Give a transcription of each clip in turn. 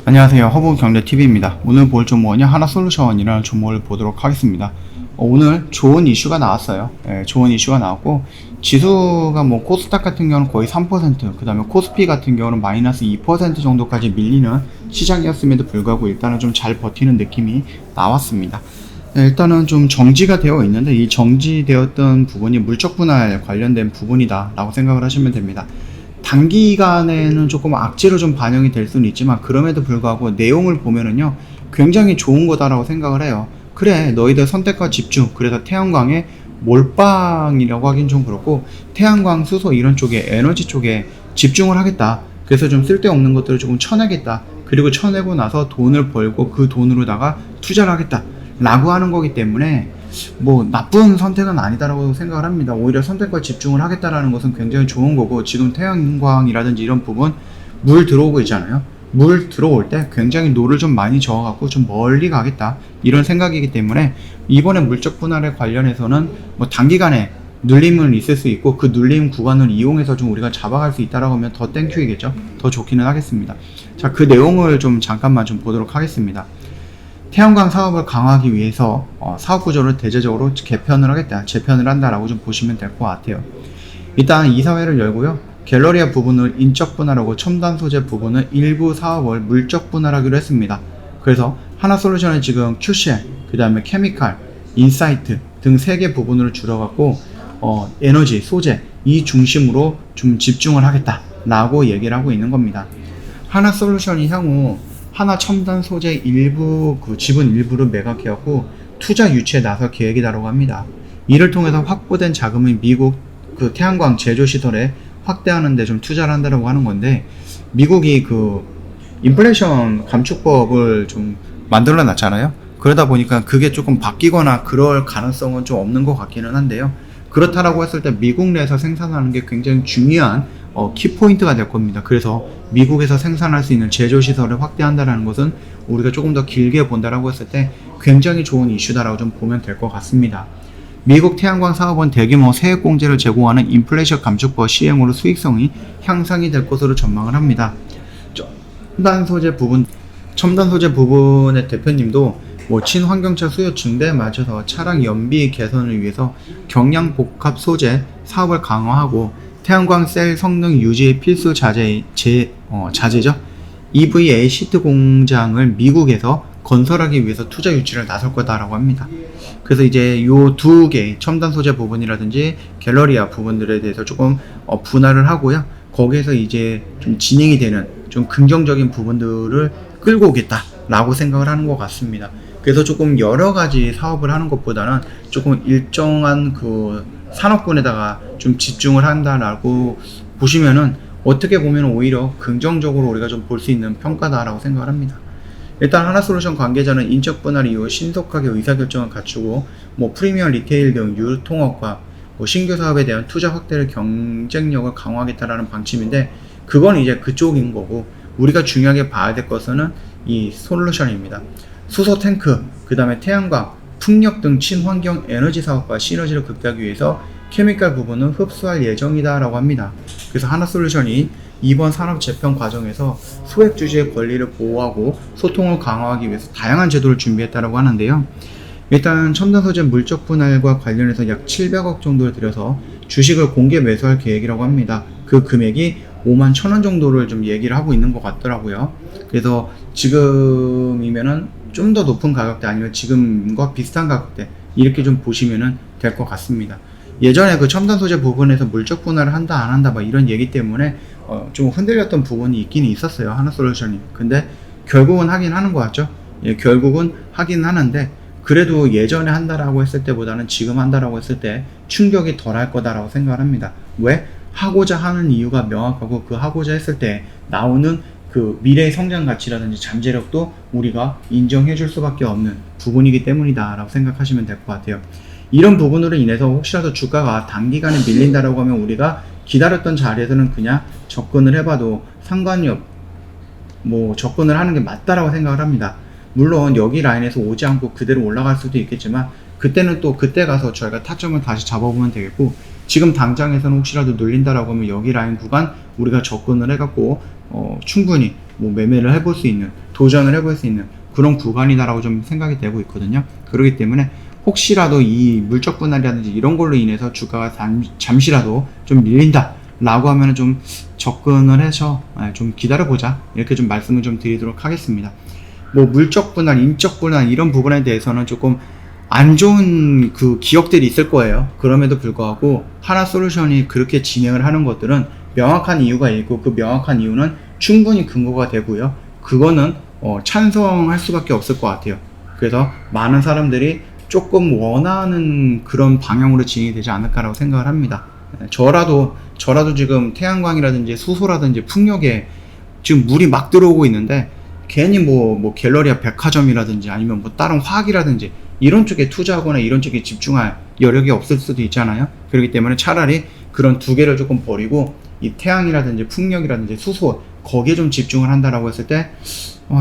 안녕하세요. 허브경제TV입니다. 오늘 볼 종목은요, 하나솔루션이라는 종목을 보도록 하겠습니다. 오늘 좋은 이슈가 나왔어요. 좋은 이슈가 나왔고, 지수가 코스닥 같은 경우는 거의 3%, 그 다음에 코스피 같은 경우는 마이너스 2% 정도까지 밀리는 시장이었음에도 불구하고 일단은 좀 잘 버티는 느낌이 나왔습니다. 일단은 좀 정지가 되어 있는데, 이 정지되었던 부분이 물적 분할 관련된 부분이다 라고 생각을 하시면 됩니다. 단기간에는 조금 악재로 좀 반영이 될 수는 있지만, 그럼에도 불구하고 내용을 보면은요, 굉장히 좋은 거다라고 생각을 해요. 그래, 너희들 선택과 집중. 그래서 태양광의 몰빵이라고 하긴 좀 그렇고, 태양광, 수소 이런 쪽에, 에너지 쪽에 집중을 하겠다. 그래서 좀 쓸데없는 것들을 조금 쳐내겠다. 그리고 쳐내고 나서 돈을 벌고 그 돈으로다가 투자를 하겠다 라고 하는 거기 때문에 나쁜 선택은 아니다라고 생각을 합니다. 오히려 선택과 집중을 하겠다라는 것은 굉장히 좋은 거고, 지금 태양광이라든지 이런 부분 물 들어오고 있잖아요. 물 들어올 때 굉장히 노를 좀 많이 저어갖고 좀 멀리 가겠다 이런 생각이기 때문에, 이번에 물적 분할에 관련해서는 단기간에 눌림은 있을 수 있고, 그 눌림 구간을 이용해서 좀 우리가 잡아갈 수 있다라고 하면 더 땡큐이겠죠. 더 좋기는 하겠습니다. 자, 그 내용을 좀 잠깐만 좀 보도록 하겠습니다. 태양광 사업을 강화하기 위해서 사업 구조를 대체적으로 개편을 하겠다, 재편을 한다라고 좀 보시면 될 것 같아요. 일단 이사회를 열고요. 갤러리아 부분을 인적 분할하고 첨단 소재 부분은 일부 사업을 물적 분할하기로 했습니다. 그래서 하나솔루션은 지금 QCL, 그 다음에 케미칼, 인사이트 등 3개 부분으로 줄여갖고 에너지, 소재 이 중심으로 좀 집중을 하겠다라고 얘기를 하고 있는 겁니다. 하나솔루션이 향후 하나 첨단 소재 일부 지분 일부를 매각해갖고 투자 유치에 나설 계획이라고 합니다. 이를 통해서 확보된 자금을 미국 태양광 제조 시설에 확대하는 데 좀 투자를 한다고 하는 건데, 미국이 인플레이션 감축법을 좀 만들어 놨잖아요. 그러다 보니까 그게 조금 바뀌거나 그럴 가능성은 좀 없는 것 같기는 한데요. 그렇다라고 했을 때 미국 내에서 생산하는 게 굉장히 중요한 키포인트가 될 겁니다. 그래서 미국에서 생산할 수 있는 제조시설을 확대한다는 것은 우리가 조금 더 길게 본다라고 했을 때 굉장히 좋은 이슈다라고 좀 보면 될 것 같습니다. 미국 태양광 사업은 대규모 세액공제를 제공하는 인플레이션 감축법 시행으로 수익성이 향상이 될 것으로 전망을 합니다. 첨단 소재 부분의 대표님도 친환경차 수요 증대에 맞춰서 차량 연비 개선을 위해서 경량 복합 소재 사업을 강화하고, 태양광 셀 성능 유지의 필수 자재죠. EVA 시트 공장을 미국에서 건설하기 위해서 투자 유치를 나설 거다라고 합니다. 그래서 이제 요 2개 첨단 소재 부분이라든지 갤러리아 부분들에 대해서 조금 분할을 하고요. 거기에서 이제 좀 진행이 되는 좀 긍정적인 부분들을 끌고 오겠다라고 생각을 하는 것 같습니다. 그래서 조금 여러 가지 사업을 하는 것보다는 조금 일정한 산업군에다가 좀 집중을 한다라고 보시면은, 어떻게 보면 오히려 긍정적으로 우리가 좀 볼 수 있는 평가다라고 생각을 합니다. 일단 하나솔루션 관계자는 인적 분할 이후 신속하게 의사결정을 갖추고 프리미엄 리테일 등 유통업과 신규 사업에 대한 투자 확대를 경쟁력을 강화하겠다라는 방침인데, 그건 이제 그쪽인 거고, 우리가 중요하게 봐야 될 것은 이 솔루션입니다. 수소 탱크, 그 다음에 태양광, 풍력 등 친환경 에너지 사업과 시너지를 극대화하기 위해서 케미칼 부분은 흡수할 예정이다 라고 합니다. 그래서 하나솔루션이 이번 산업 재편 과정에서 소액 주주의 권리를 보호하고 소통을 강화하기 위해서 다양한 제도를 준비했다고 하는데요. 일단 첨단 소재 물적 분할과 관련해서 약 700억 정도를 들여서 주식을 공개 매수할 계획이라고 합니다. 그 금액이 51,000원 정도를 좀 얘기를 하고 있는 것 같더라고요. 그래서 지금이면은 좀 더 높은 가격대, 아니면 지금과 비슷한 가격대, 이렇게 좀 보시면 될 것 같습니다. 예전에 첨단 소재 부분에서 물적 분할을 한다 안 한다 이런 얘기 때문에 좀 흔들렸던 부분이 있긴 있었어요, 하나솔루션이. 근데 결국은 하긴 하는 것 같죠. 결국은 하긴 하는데, 그래도 예전에 한다라고 했을 때보다는 지금 한다라고 했을 때 충격이 덜 할 거다라고 생각을 합니다. 왜? 하고자 하는 이유가 명확하고, 그 하고자 했을 때 나오는 미래의 성장 가치라든지 잠재력도 우리가 인정해 줄 수밖에 없는 부분이기 때문이다 라고 생각하시면 될 것 같아요. 이런 부분으로 인해서 혹시라도 주가가 단기간에 밀린다라고 하면, 우리가 기다렸던 자리에서는 그냥 접근을 해봐도 상관이 접근을 하는 게 맞다라고 생각을 합니다. 물론 여기 라인에서 오지 않고 그대로 올라갈 수도 있겠지만, 그때는 또 그때 가서 저희가 타점을 다시 잡아보면 되겠고, 지금 당장에서는 혹시라도 눌린다라고 하면 여기 라인 구간 우리가 접근을 해갖고 충분히 뭐 매매를 해볼 수 있는, 도전을 해볼 수 있는 그런 구간이다라고 좀 생각이 되고 있거든요. 그렇기 때문에 혹시라도 이 물적 분할이라든지 이런 걸로 인해서 주가가 잠시라도 좀 밀린다 라고 하면 좀 접근을 해서 좀 기다려보자, 이렇게 좀 말씀을 좀 드리도록 하겠습니다. 뭐 물적 분할, 인적 분할 이런 부분에 대해서는 조금 안 좋은 그 기억들이 있을 거예요. 그럼에도 불구하고 하나솔루션이 그렇게 진행을 하는 것들은 명확한 이유가 있고, 그 명확한 이유는 충분히 근거가 되고요. 그거는 찬성할 수밖에 없을 것 같아요. 그래서 많은 사람들이 조금 원하는 그런 방향으로 진행이 되지 않을까라고 생각을 합니다. 저라도 지금 태양광이라든지 수소라든지 풍력에 지금 물이 막 들어오고 있는데, 괜히 뭐 갤러리아 백화점이라든지 아니면 뭐 다른 화학이라든지 이런 쪽에 투자하거나 이런 쪽에 집중할 여력이 없을 수도 있잖아요. 그렇기 때문에 차라리 그런 두 개를 조금 버리고 이 태양이라든지 풍력이라든지 수소, 거기에 좀 집중을 한다라고 했을 때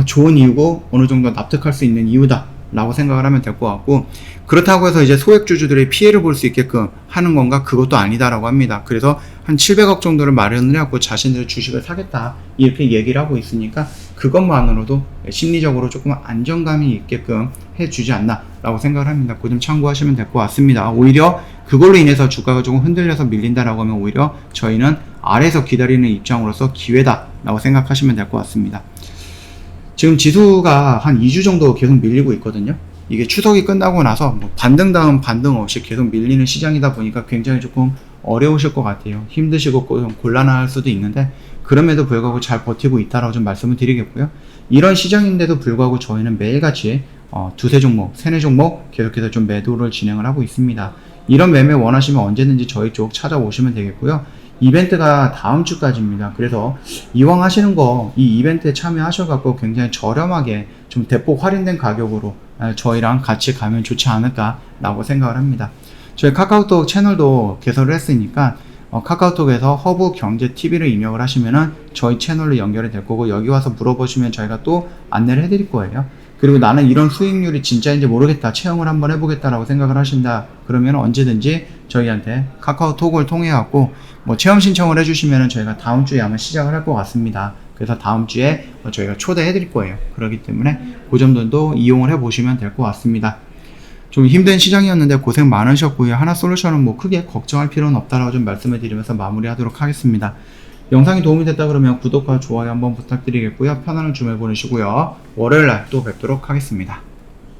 좋은 이유고 어느 정도 납득할 수 있는 이유다 라고 생각을 하면 될 것 같고, 그렇다고 해서 이제 소액주주들의 피해를 볼 수 있게끔 하는 건가? 그것도 아니다라고 합니다. 그래서 한 700억 정도를 마련을 해갖고 자신들의 주식을 사겠다 이렇게 얘기를 하고 있으니까, 그것만으로도 심리적으로 조금 안정감이 있게끔 해주지 않나 라고 생각을 합니다. 그 점 참고하시면 될 것 같습니다. 오히려 그걸로 인해서 주가가 조금 흔들려서 밀린다라고 하면 오히려 저희는 아래에서 기다리는 입장으로서 기회다 라고 생각하시면 될 것 같습니다. 지금 지수가 한 2주 정도 계속 밀리고 있거든요. 이게 추석이 끝나고 나서 뭐 반등 다음 반등 없이 계속 밀리는 시장이다 보니까 굉장히 조금 어려우실 것 같아요. 힘드시고 좀 곤란할 수도 있는데, 그럼에도 불구하고 잘 버티고 있다라고 좀 말씀을 드리겠고요. 이런 시장인데도 불구하고 저희는 매일같이 두세 종목, 세네 종목 계속해서 좀 매도를 진행을 하고 있습니다. 이런 매매 원하시면 언제든지 저희 쪽 찾아오시면 되겠고요. 이벤트가 다음 주까지입니다. 그래서 이왕 하시는 거 이 이벤트에 참여하셔갖고 굉장히 저렴하게 좀 대폭 할인된 가격으로 저희랑 같이 가면 좋지 않을까 라고 생각을 합니다. 저희 카카오톡 채널도 개설을 했으니까 카카오톡에서 허브경제TV를 입력을 하시면은 저희 채널로 연결이 될 거고, 여기 와서 물어보시면 저희가 또 안내를 해드릴 거예요. 그리고 나는 이런 수익률이 진짜인지 모르겠다, 체험을 한번 해보겠다라고 생각을 하신다 그러면 언제든지 저희한테 카카오톡을 통해 갖고 뭐 체험 신청을 해주시면은 저희가 다음 주에 아마 시작을 할 것 같습니다. 그래서 다음 주에 저희가 초대해 드릴 거예요. 그렇기 때문에 그 점들도 이용을 해 보시면 될 것 같습니다. 좀 힘든 시장이었는데 고생 많으셨고요. 하나솔루션은 뭐 크게 걱정할 필요는 없다라고 좀 말씀을 드리면서 마무리하도록 하겠습니다. 영상이 도움이 됐다 그러면 구독과 좋아요 한번 부탁드리겠고요. 편안한 주말 보내시고요. 월요일날 또 뵙도록 하겠습니다.